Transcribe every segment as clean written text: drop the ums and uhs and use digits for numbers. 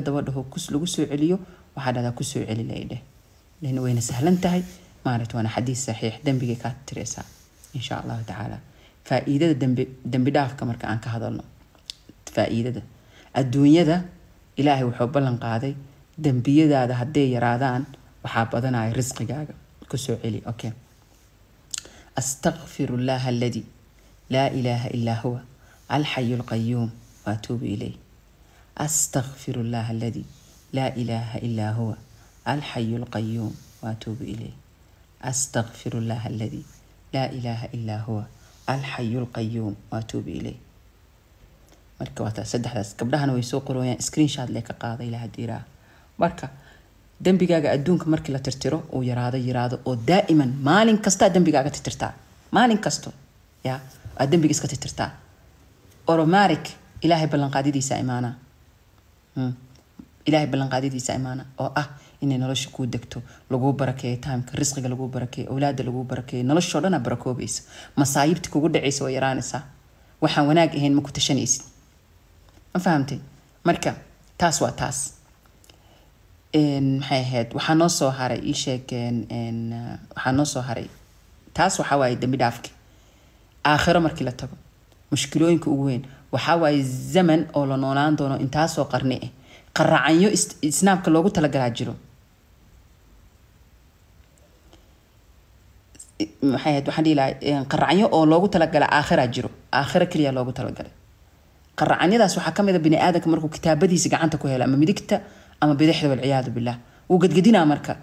dabadho kus lagu soo celiyo waxa dhada ku soo celi leeyahay لأنه وين سهلن تهي معناته وانا حديث صحيح دنبي كاتريسا إن شاء الله تعالى فائدة دنبي داف كمرك عنك هذا الله فائدة الدنيا ده إلهي وحب لنا قاضي دنبي ده هدي يرادان وحابدنا رزق جاجا كسو علي أوكي أستغفر الله الذي لا إله إلا هو الحي القيوم وأتوب إليه أستغفر الله الذي لا إله إلا هو الحي القيوم وأتوب إليه أستغفر الله الذي لا إله إلا هو الحي القيوم وأتوب إليه marka wata saddexdaas gabdhahan way soo qorayaan screenshot leeka qaada ila hadiira marka dambigaaga adduunka markii la tirtiro oo yaraado oo daa'iman maalin kasta dambigaaga tirtirtaa maalin kasto ya dambiga iska tirtirtaa automatic ilaahay ballan qaadidiisa imaana ilaahay ballan qaadidiisa imaana oo ah in nolosha ku degto lagu barakeeyo taamka risqiga lagu barakeeyo awlaada lagu barakeeyo nolosha dhan barakoobaysa masaayibta kugu dhacaysa way yaraanaysa waxaan wanaag ahayn ma ku tashanaysid ma fahamtay marka taas waa taas maxay ahayd waxaa noo soo haray ii sheegeen waxaa noo soo haray taas waxaa waaye dambi dhaafki aakhiro markii la tago mushkilooyinka ugu weyn waxaa waaye zaman oo la noolaan doono intaasoo qarni ah qaracanyo isnaabka loogu talagalaa jiro maxay ahayd waxaan dhihi lahay qaracanyo oo loogu talagalaa aakhira jiro aakhira kaliya loogu talagalay qaracanyadaas waxaa ka mid ah bini aadamka markuu kitaabadiisa gacanta ku helo ama midigta ama bidixda wal ciyaadu billah uu gadgadinaa marka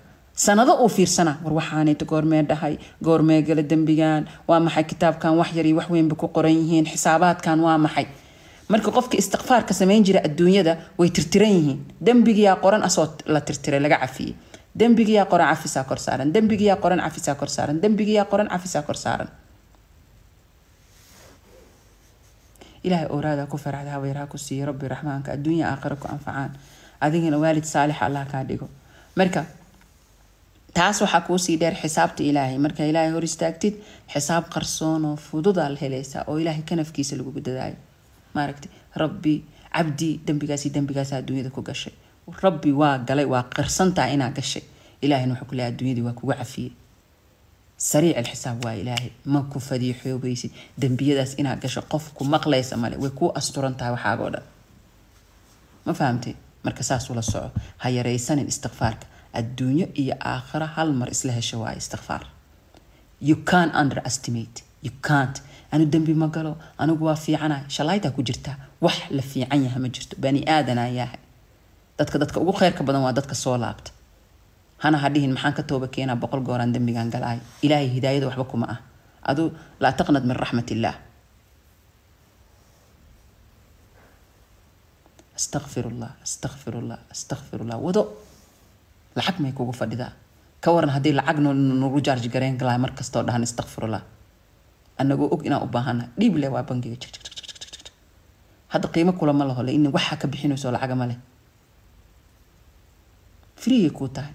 sanado uu fiirsana war waxaanayto goormee dhahay goormee gala dambigaan waa maxay kitaabkan wax yar iyo wax weynba ku qoran yihiin xisaabaadkan waa maxay marka qofka istighfaarka sameyn jira adduunyada way tirtiran yihiin dambigiya qoran asoo la tirtiray laga cafiyay dambigiya qoran cafisa kor saaran dambigiya qoran cafisa kor saaran dambigiya qoran cafisa kor saaran ilaahay awraada ku farxada haweenha ku sii rabbi raxmaanka adduunya aakhira ku anfacaan adigina waalid saalix allah ka dhigo marka taas waxa ku sii dheer xisaabta ilaahay marka ilaahay hor istaagtid xisaab qarsoon oo fudud al helaysa oo ilaahay kanafkiisa lagu gudadaayo maaragtay rabbi abdi dambigaas adduunyada ku gashay rabbi waa galay waa qarsantaa ina gashay ilaahay wuxuu ku leeyahay adduunyada waa kugu cafiyay sariic الحساب waa ilaahay ma ku fadiixoobeysid dambiyadaas ina gasho qof ku maqlaysa male way ku asturantahay waxaaga oo dhan ma fahamtay marka saas ula soco ha yareysan istighfaarka adduunyo iyo aakhira hal mar isla hesho waa istighfaar you can't underestimate you can't anu dambi ma galo anigu waa fiicanahay shalayta ku jirta wax la fiican yahay ma jirto bani aadana yahay dadka ugu khayrka badan waa dadka soo laabta hana hadhiin maxaan ka tooba keenaa 100 gooran dambigan galay ilaahay hidaayada waxba kuma ah adu la taqnad min rahmatillah astaghfirullah wado lacag may kugu fadhida ka waran hadii lacag nagu charge gareen galay mar kasto dhahan astaghfirullah anagu og ina u baahana dhiib le waa bangiga hada qiimo kula ma laho in waxa ka bixinayso lacag ma leh free ku tahay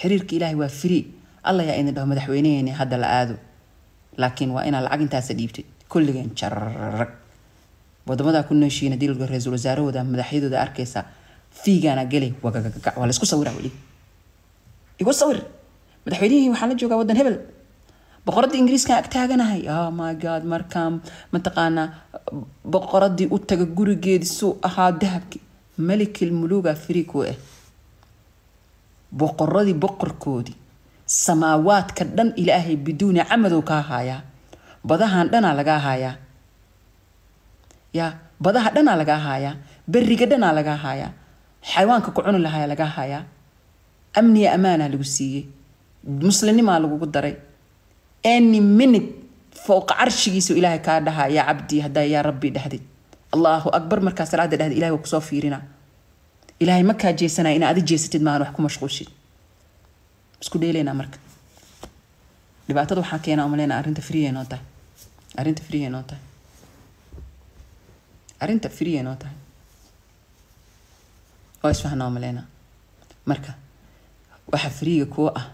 xiriirka ilaahay waa free allah yaa idin dhaho madaxweynaheena hadda la aado laakiin waa ina lacag intaas dhiibtid kulligeen jarrag wadamada ku nooshiina dilka ra'iisul wasaarahooda madaxyadooda arkaysa fiigana galay wagagaga wala isku sawira wali igu sawir madaxweynihii waxa la joogaa wadan hebel boqorada ingiriiska agtaaganahay oh my god markam mataqaana boqoradii u taga gurigeedii soo ahaa dahabki malikul muluga free ku ah boqoradii boqorkoodii samaawaadka dhan ilaahay biduuna amadow ka haya badahan dhana laga haya ya badaha dhana laga haya bariga dhana laga haya xayawaanka ku cuni lahaa laga haya amni amaana lagu siiyay muslimnima lagu daray any minute fawq arshigiisu ilaahay ka dhaha ya abdi hada ya rabbi dhahdid allahu akbar marka salaada dhahdi ilaahay ku soo fiirina ilaahay ma ka jeesana in aad jeesatid ma wax ku mashquulshid isku dheelena marka dhibaatada waxa keenaa umaleena arinta free ee noota oo isfahanaa umaleena marka waxa free ku ah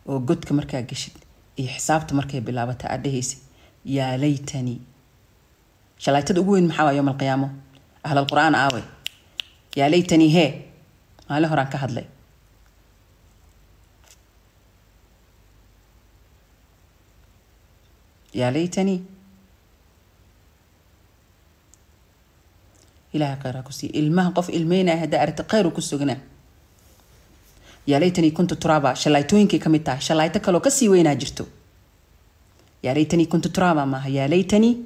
oo godka marka gashid iyo xisaabta markay bilaabata adhaysi ya laytani shalaytada ugu weyn maxaa waa yawm alqiyaamo ahl alquran aawe يا ليتني هي ما له ران كهدلي يا ليتني إلهي قيرا كسي المها قف المينا هدا أرتقيرو كسوغنا يا ليتني كنت ترابا شلايتوينكي كميتا شلايتك لو كسي وينا جرتو يا ليتني كنت ترابا ما يا ليتني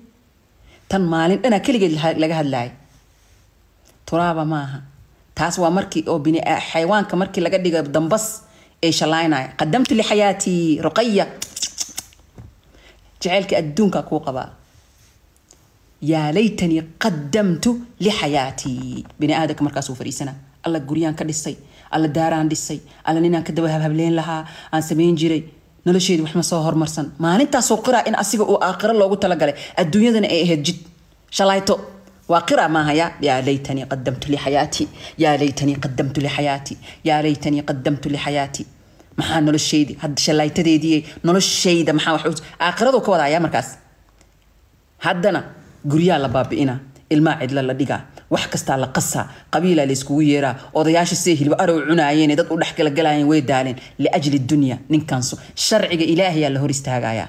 تن مالين أنا كل لقى هاللاي ترابا ماها تاس ومركي أو بني حيوان كمركي لقى ديجا بدنبس إيش لاينا قدمت لحياتي رقية جعلك أدونك كوقبا يا ليتني قدمت لحياتي بني آدك مركز وفريسنا الله قريان كدسي الله داران دسي الله نينا كدوها هبلين لها عن سمين جري نلشيد وحما صهر مرسن ما ننتا سوقرا إن أسيق وآخر الله قلت لك الدنيا ذن إيه جد شلايتو واقرا ما هي يا ليتني قدمت لحياتي يا ليتني قدمت لحياتي يا ليتني قدمت لحياتي maxaa noloshaydi had shalaytadeedii noloshayda maxaa wax aakhiradu ka wada ayaa markaas haddana guriya la baabiina ilma cidla la dhiga wax kasta la qasa qabiila la isku yeera odayaasha si hilba arow cunaayeen dad u dhaxkala galayeen way daaleen li ajli dunya ninkanso sharciga ilaahiya la hor istaagaya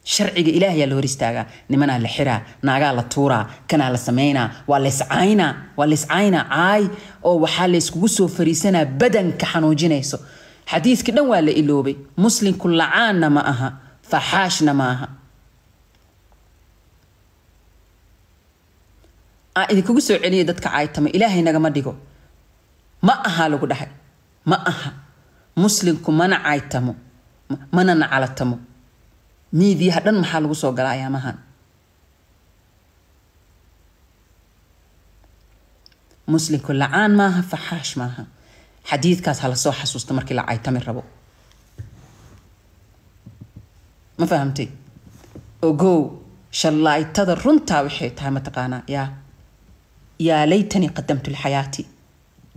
sharciga ilaahiya la hor istaaga nimana la xiraa naaga la tuura kana la sameeyna waa la iscaayna ay oo waxa la isku soo fariisana badanka xanuujinayso xadiiska dhan waa la iloobay muslim kullaana ma aha fahaashna ma aha idinku soo celiye dadka caaytama ilaahay naga ma dhigo ma aha lagu dhahay ma aha muslimku mana caaytamo mana nacalatamo ميدي هذا محل وصوق على أيامهن مسلم كل عان ماها فحاش ماها حديث كاس هلا صح حسوس تمر كلا عيتمر ربو ما فهمتي وجو شلاي تذر رنتا وحيتها متقانا يا ليتني قدمت لحياتي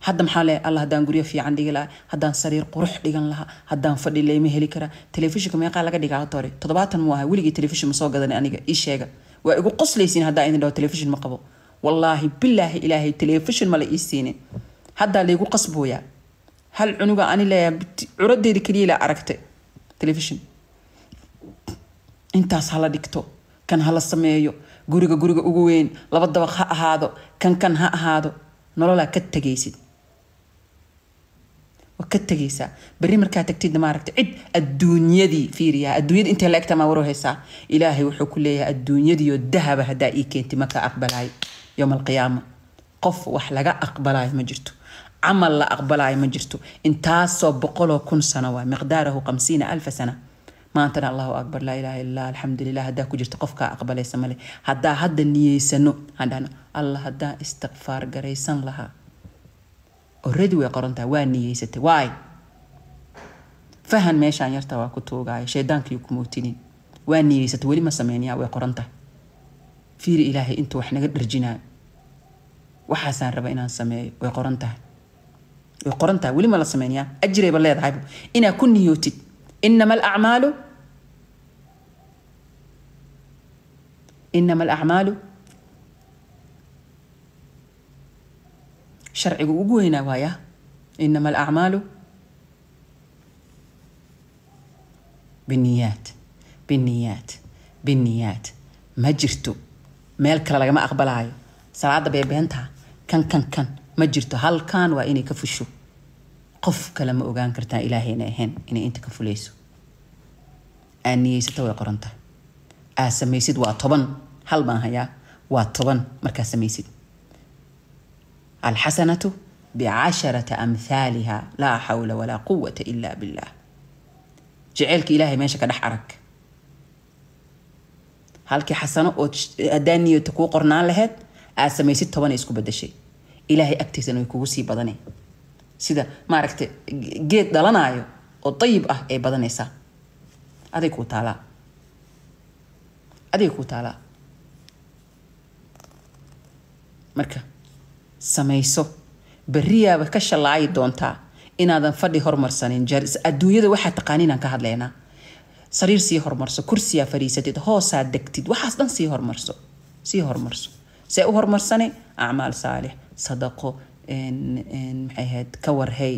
هذا محله الله هدان قريه في عندي لا هدان سرير قروح ديجان لها هدان فدي لي مهلي كرا تلفزيون كم يقال لك ديجا طوري تضباطن موها ولقي تلفزيون مسوق هذا أنا إيش هيجا ويقول قصليسين هدا إن لو تلفزيون مقبو والله بالله إلهي تلفزيون ملا إيسيني هدا اللي يقول قصبه يا هل عنوجا أنا لا عرض دي كلي لا عركته تلفزيون أنت هلا ديكتو كان هلا سميو جورجا أجوين لبض هذا كان هذا نرولا كتجيسد وكتجيسا بري مركا تكتيد ما ركت عد الدنيا دي فيريا الدنيا دي انت لا اكتما وروها سا الهي وحو كليه الدنيا دي الذهب هدائك انت ما اقبلاي يوم القيامه قف وحلقه اقبلاي ما جرتو عمل لا اقبلاي ما جرتو انت سو بقولو كن سنه مقداره 50,000 سنه ما انت الله اكبر لا اله الا الله الحمد لله هدا كجرت قفك اقبلاي سملي هدا نيسنو هدانا الله هدا استغفار غريسن لها already way qoranta waa niyeysatay waay fahan meeshaan yarta waa ku toogay sheedaanka iyo kumootinin waa niyeysatay wali ma sameeyay way qoranta fiir ilaahay inta wax naga dharjinaa waxaan raba inaan sameeyo way qoranta wali ma la sameeyay ajri ba leedahay ina kun niyootid inma al-a'malu شرعي وجوهنا وياه إنما الأعمال بالنيات ما جرتو مالك لا ما أقبل عاي سعادة بيبينتها كان ما جرتو هل كان وإني كفشو قف كلام أوجان كرتا إلهي نهين إني أنت كفليسو أني ستوي قرنته سميسيد وطبن هل ما هيا وطبن مركز سميسيد الحسنة ب10 أمثالها لا حول ولا قوة إلا بالله جعلك إلهي ماشي كدحرك هلك حسنة أداني تكو قرنان لهد سميسيد طبعا يسكو بدا شيء إلهي أكتسنو يكو سي بدني سيدا ما ركت جيت دلنايو وطيب أي بدني سا أديكو تالا مركا samayso bariyaaba ka shalay doonta inaadan fadhi hormarsanin jaris adduunyada waxa taqaaniin aan ka hadlaynaa sariir si hormarso kursiya fariisatid hoosa degtid waxaas dhan si hormarso see u hormarsane a'maal saalix صدقه maxay ahayd ka warhay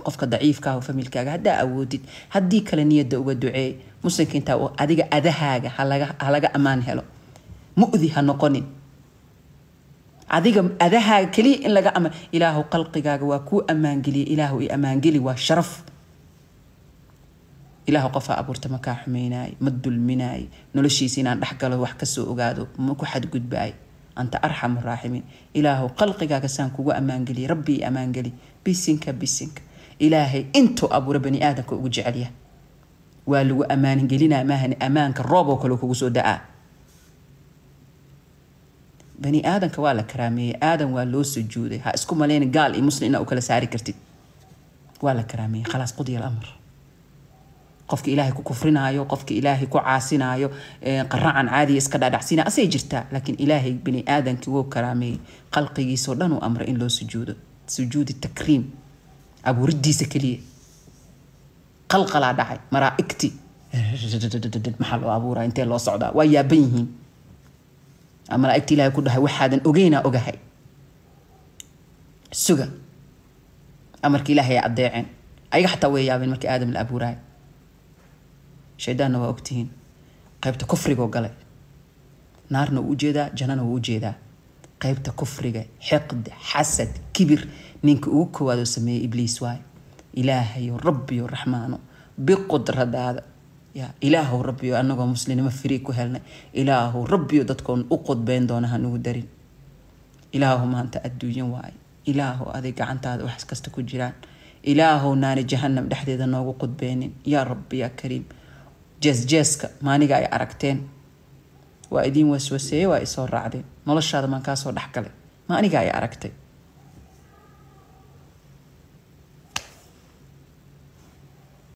qofka daciifka ah oo familkaaga haddaa awoodid haddii kale niyadda uga ducee muslimka intaa adiga adahaaga halaga ammaan helo mu'di ha noqonin adiga adahaaga keliya in laga amaan ilaahu qalqigaaga waa kuu ammaangeliye ilaahu i ammaangeli waa sharaf ilaahu qofa abuurta ma kaa xumaynaay ma dulminaay noloshiisa inaan dhex galo wax ka soo ogaado ma ku xadgudbaay anta arxam raaximin ilaahu qalqigaaga saan kugu ammaangeli rabbi ammaangeli bisinka ilaahay intuu abuura bani aadamka ugu jecel yahay waa lagu ammaan gelinaa maahani ammaanka roob oo kale kugu soo da'aa bani aadamka waa la karaameeyey aadan waa loo sujuuday ha isku malayna gaal iyo muslim inaa u kala saari kartid waa la karaameeyey khalaas qudiya al-amr qofka ilaahay ku kufrinaayo qofka ilaahay ku caasinaayo qaracan caadi iska dhaadhacsina asay jirtaa laakiin ilaahay bani aadamkii wuu karaameeyey qalqigiisa oo dhan uu amray in loo sujuudo sujuudi takriim abuuridiisa keliya qalqalaa dhacay malaa'igti maxaa loo abuuraa intee loo socdaa waa yaaban yihiin malaa'igti ilaahay ku dhahay waxaadan ogeynaa ogahay suga amarka ilaahay adeeceen ayaga xataa way yaabeen markii aadam la abuuraay shaydaanna waa ogtihiin qaybta kufriga galay naarna wuu jeedaa jannana wuu jeedaa qaybta kufriga xiqd xasad kibir ninka ugu koowaad oo sameeyay ibliis waay ilaahay rabbi raxmaano biqudradaada ya ilaahu rabbi anagoo muslimnimo firi ku helnay ilaahu rabbi dadkoon u qodbeen doona hanugu darin ilaahu maanta adduunyo waay ilaahu adig gacantaada wax kasta ku jiraan ilaahu naani jahannam dhexdeeda noogu qodbeenin yaa rabbi yaa kariim jeeska maaniga ay aragteen waa idin waswaseeyay waa isoo raacdeen noloshaada maan ka soo dhaxgalay maaniga ay aragtay